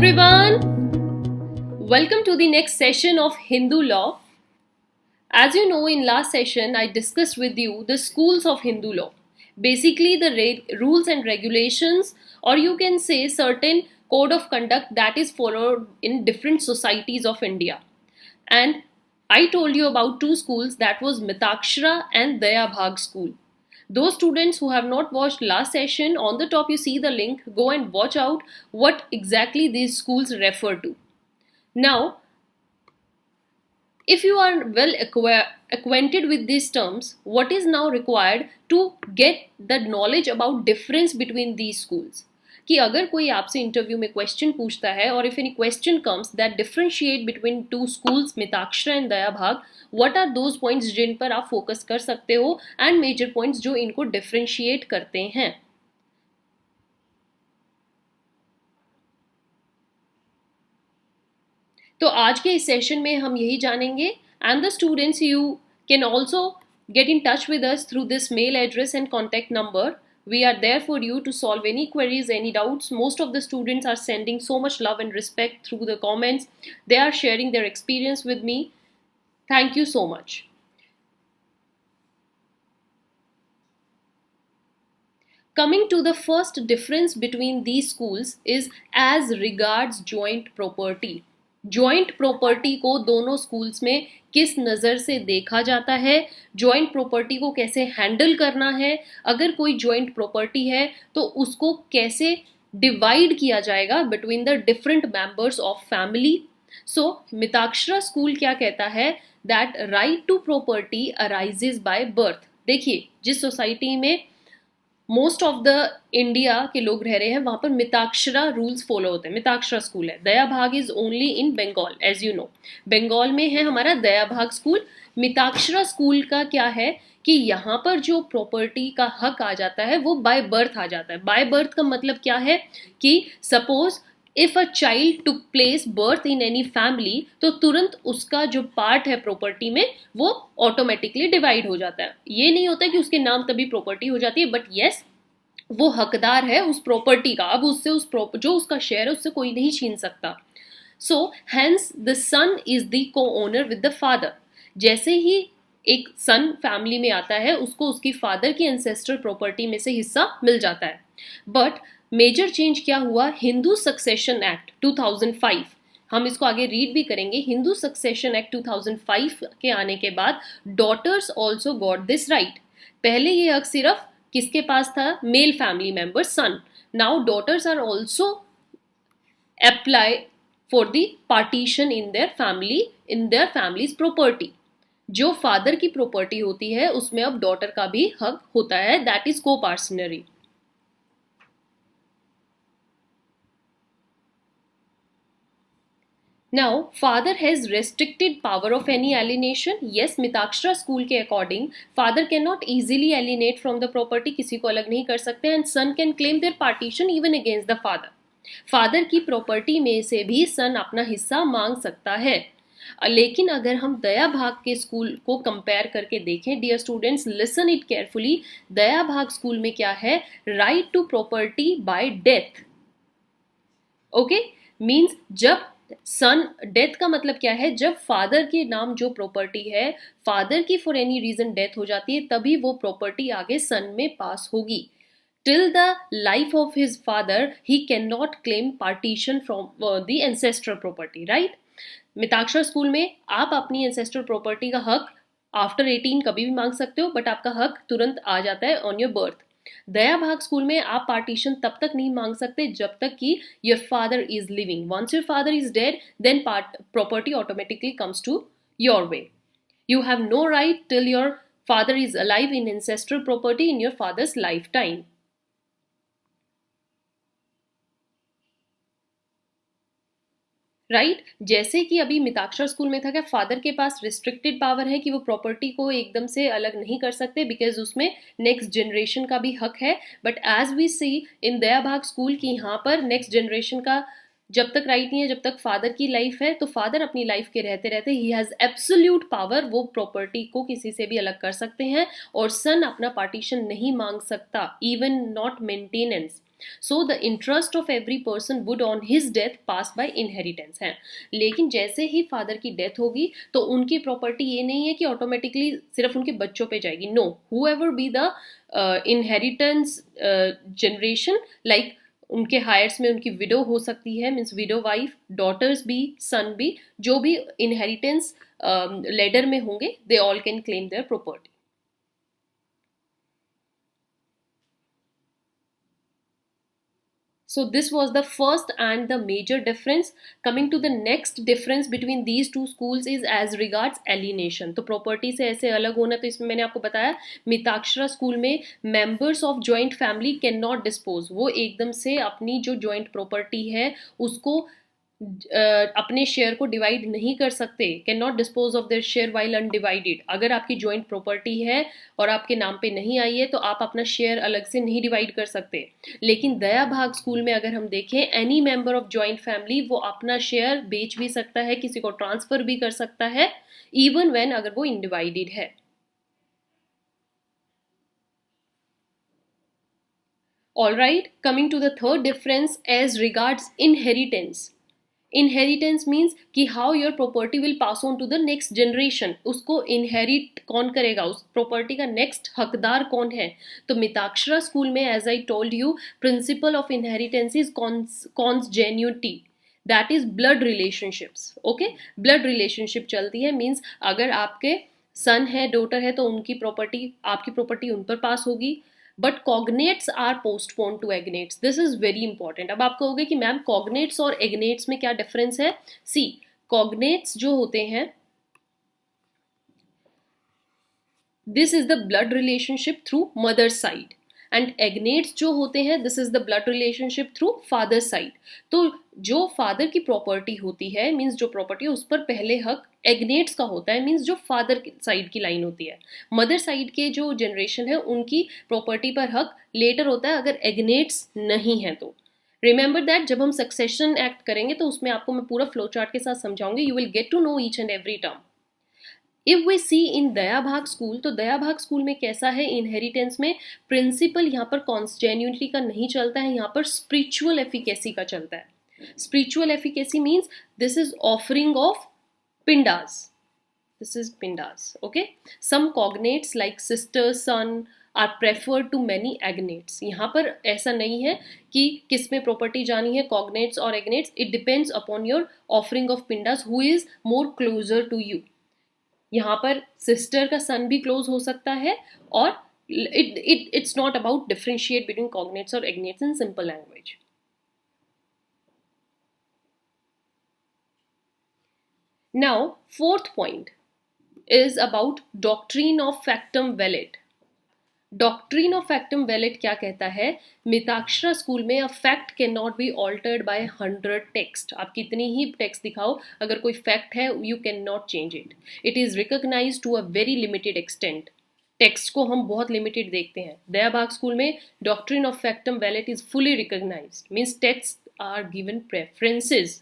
everyone, welcome to the next session of Hindu law. As you know, in last session I discussed with you the schools of Hindu law. Basically the rules and regulations, or you can say certain code of conduct that is followed in different societies of India. And I told you about two schools, that was Mitakshara and Daya Bhag school. Those students who have not watched last session, on the top you see the link, go and watch out what exactly these schools refer to. Now, if you are well acquainted with these terms, what is now required to get the knowledge about difference between these schools? कि अगर कोई आपसे interview में question पूछता है, और if any question comes that differentiate between two schools Mitakshara and Daya Bhaga, what are those points जिन पर आप फोकस कर सकते हो एंड मेजर पॉइंट्स जो इनको डिफरेंशिएट करते हैं. तो आज के इस सेशन में हम यही जानेंगे. And the students, you can also get in touch with us through this mail address and contact number. We are there for you to solve any queries, any doubts. Most of the students are sending so much love and respect through the comments. They are sharing their experience with me. Thank you so much. Coming to the first difference between these schools is as regards joint property. Joint property को दोनों schools में किस नज़र से देखा जाता है, joint property को कैसे हैंडल करना है, अगर कोई जॉइंट प्रॉपर्टी है तो उसको कैसे डिवाइड किया जाएगा between the different members of family. So Mitakshara school क्या कहता है, that right to property arises by birth. देखिए, जिस सोसाइटी में मोस्ट ऑफ द इंडिया के लोग रह रहे हैं वहां पर मिताक्षरा रूल्स फॉलो होते हैं. मिताक्षरा स्कूल है. Dayabhaga is only in Bengal, as you know. Bengal में है हमारा दया भाग स्कूल. मिताक्षरा स्कूल का क्या है कि यहाँ पर जो प्रॉपर्टी का हक आ जाता है वो बाय बर्थ आ जाता है. बाय बर्थ का मतलब क्या है कि suppose if a child took place birth in any family, तो तुरंत उसका जो पार्ट है प्रॉपर्टी में वो ऑटोमेटिकली डिवाइड हो जाता है. ये नहीं होता कि उसके नाम तभी प्रॉपर्टी हो जाती है, बट येस वो हकदार है उस प्रॉपर्टी का. अब उससे जो उसका शेयर है उससे कोई नहीं छीन सकता. So hence the son is the co owner with the father. जैसे ही एक सन फैमिली में आता है उसको उसकी फादर की एंसेस्ट्रल प्रॉपर्टी में से हिस्सा मिल जाता है. बट मेजर चेंज क्या हुआ, हिंदू सक्सेशन एक्ट 2005, हम इसको आगे रीड भी करेंगे. हिंदू सक्सेशन एक्ट 2005 के आने के बाद daughters also got this right. पहले ये हक सिर्फ किसके पास था, male family member son. Now daughters are also apply for the partition in their families property. जो फादर की प्रॉपर्टी होती है उसमें अब डॉटर का भी हक होता है, दैट इज को parcenary. Now, father has restricted power of any alienation. Yes, Mitakshara school के according father cannot easily alienate from the property, किसी को अलग नहीं कर सकते, and son can claim their partition even against the father. Father की property में से भी सन अपना हिस्सा मांग सकता है. लेकिन अगर हम दया भाग के स्कूल को कंपेयर करके देखें, dear students listen it carefully. Daya Bhaga school में क्या है, right to property by death. Okay, means जब सन, डेथ का मतलब क्या है, जब फादर के नाम जो प्रॉपर्टी है, फादर की फॉर एनी रीजन डेथ हो जाती है, तभी वो प्रॉपर्टी आगे सन में पास होगी. Till the life of his father he can not claim partition from the ancestral property, right. Mitakshara school में आप अपनी एंसेस्ट्रल प्रॉपर्टी का हक आफ्टर 18 कभी भी मांग सकते हो, बट आपका हक तुरंत आ जाता है on your birth. Daya Bhaga school में आप पार्टीशन तब तक नहीं मांग सकते जब तक कि your father is living. Once your father is dead, then property automatically comes to your way. You have no right till your father is alive in ancestral property in your father's life time. Right जैसे कि अभी Mitakshara school में था, क्या father के पास restricted power है कि वो प्रॉपर्टी को एकदम से अलग नहीं कर सकते, बिकॉज उसमें नेक्स्ट जनरेशन का भी हक है. But as we see in Daya Bhaga school की यहाँ पर नेक्स्ट जनरेशन का जब तक राइट नहीं है, जब तक फादर की लाइफ है, तो फादर अपनी लाइफ के रहते रहते ही हैज एब्सोल्यूट पावर, वो प्रॉपर्टी को किसी से भी अलग कर सकते हैं, और सन अपना पार्टीशन नहीं मांग सकता, even not maintenance. So the interest of every person would on his death pass by inheritance है। लेकिन जैसे ही फादर की डेथ होगी तो उनकी प्रॉपर्टी ये नहीं है कि ऑटोमेटिकली सिर्फ उनके बच्चों पे जाएगी। No, however be the inheritance generation, like उनके हायर्स में उनकी विडो हो सकती है, मीन्स विडो वाइफ, डॉटर्स भी, सन भी, जो भी इनहेरिटेंस लेडर में होंगे, they all can claim their property. So this was the first and the major difference. Coming to the next difference between these two schools is as regards alienation. तो property से ऐसे अलग होना, तो इसमें मैंने आपको बताया मिताक्षरा स्कूल में members of joint family can not dispose, वो एकदम से अपनी जो जॉइंट प्रॉपर्टी है उसको अपने शेयर को डिवाइड नहीं कर सकते, can not dispose of their share while undivided. अगर आपकी जॉइंट प्रॉपर्टी है और आपके नाम पे नहीं आई है तो आप अपना शेयर अलग से नहीं डिवाइड कर सकते। लेकिन दया भाग स्कूल में अगर हम देखें, any member of joint family वो अपना शेयर बेच भी सकता है, किसी को ट्रांसफर भी कर सकता है, इवन व्हेन अगर वो इनडिवाइडेड है। All right, coming to the third difference as regards inheritance. Inheritance means कि how your property will pass on to the next generation, उसको इनहेरिट कौन करेगा, उस प्रॉपर्टी का नेक्स्ट हकदार कौन है। तो मिताक्षरा स्कूल में as I told you, principle of inheritance is consanguinity, that is blood relationships. Okay, blood relationship चलती है, मीन्स अगर आपके सन है, डॉटर है, तो उनकी प्रॉपर्टी, आपकी प्रॉपर्टी उन पर पास होगी। But cognates are postpone to agnates, this is very important. अब आप कहोगे कि मैम कॉग्नेट्स और एग्नेट्स में क्या डिफरेंस है। सी, कॉग्नेट्स जो होते हैं, this is the blood relationship through mother side, and agnates जो होते हैं, this is the blood relationship through father side. तो जो फादर की प्रॉपर्टी होती है, मीन्स जो प्रॉपर्टी है उस पर पहले हक एग्नेट्स का होता है, मीन्स जो फादर साइड की लाइन होती है। मदर साइड के जो जनरेशन है उनकी प्रॉपर्टी पर हक लेटर होता है अगर एग्नेट्स नहीं है तो। रिमेंबर दैट जब हम सक्सेशन एक्ट करेंगे तो उसमें आपको मैं पूरा फ्लो चार्ट के साथ समझाऊंगी, you will get to know each and every term. If we see in Daya Bhaga school, तो दया भाग स्कूल में कैसा है, इनहेरिटेंस में प्रिंसिपल यहाँ पर कॉन्सजेन्यूटी का नहीं चलता है, यहाँ पर स्पिरिचुअल एफिकेसी का चलता है। Spiritual efficacy means this is offering of pindas, this is pindas. Okay, some cognates like sister, son are preferred to many agnates. यहाँ पर ऐसा नहीं है कि किस में प्रॉपर्टी जानी है, cognates और agnates, it depends upon your offering of pindas who is more closer to you. यहाँ पर सिस्टर का सन भी क्लोज हो सकता है, और it's not about differentiate between cognates or agnates in simple language. Now, fourth point is about doctrine of factum velit. Doctrine of factum valet क्या कहता है, मिताक्षरा स्कूल में a fact cannot be altered by 100 text. आप कितनी ही text दिखाओ, अगर कोई फैक्ट है you cannot change it. It is recognised to a very limited extent. Text को हम बहुत लिमिटेड देखते हैं। दया भाग स्कूल में doctrine of factum valet is fully recognised, means texts are given preferences.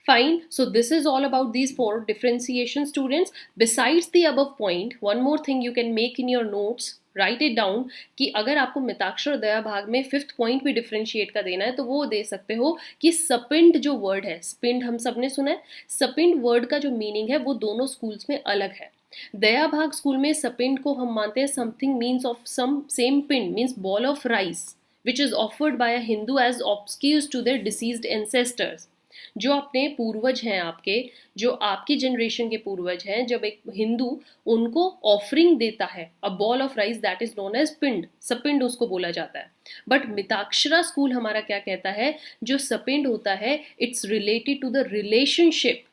Fine, so this is all about these four differentiation, students. Besides the above point, one more thing you can make in your notes, write it down, कि अगर आपको मिताक्षर दया भाग में fifth point भी differentiate का देना है तो वो दे सकते हो कि सपिंड जो वर्ड है, स्पिंड हम सब ने सुना है, सपिंड वर्ड का जो मीनिंग है वो दोनों स्कूल्स में अलग है। दया भाग स्कूल में सपिंड को हम मानते हैं something means of some same pind, means ball of rice which is offered by a Hindu as obsequies to their deceased ancestors. जो अपने पूर्वज हैं आपके, जो आपकी जनरेशन के पूर्वज हैं, जब एक हिंदू उनको ऑफरिंग देता है a ball of rice, that is known as pind, sapind उसको बोला जाता है। बट मिताक्षरा स्कूल हमारा क्या कहता है, जो सपिंड होता है it's related to the relationship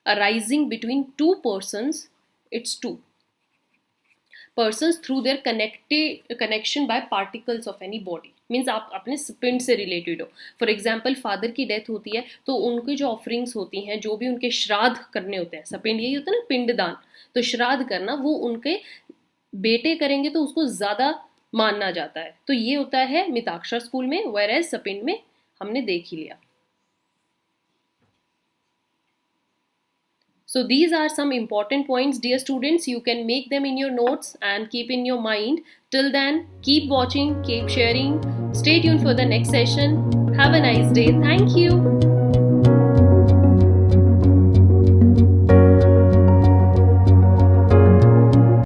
arising between two persons, it's two persons through their connection by particles of any body, means आप अपने पिंड से रिलेटेड हो। फॉर एग्जाम्पल फादर की डेथ होती है तो उनकी जो ऑफरिंग्स होती हैं, जो भी उनके श्राद्ध करने होते हैं, सपिंड यही होता है ना, पिंडदान, तो श्राद्ध करना वो उनके बेटे करेंगे तो उसको ज़्यादा मानना जाता है। तो ये होता है मिताक्षर स्कूल में, वेयर एज सपिंड में हमने देख ही लिया। So these are some important points, dear students. You can make them in your notes and keep in your mind. Till then, keep watching, keep sharing. Stay tuned for the next session. Have a nice day. Thank you.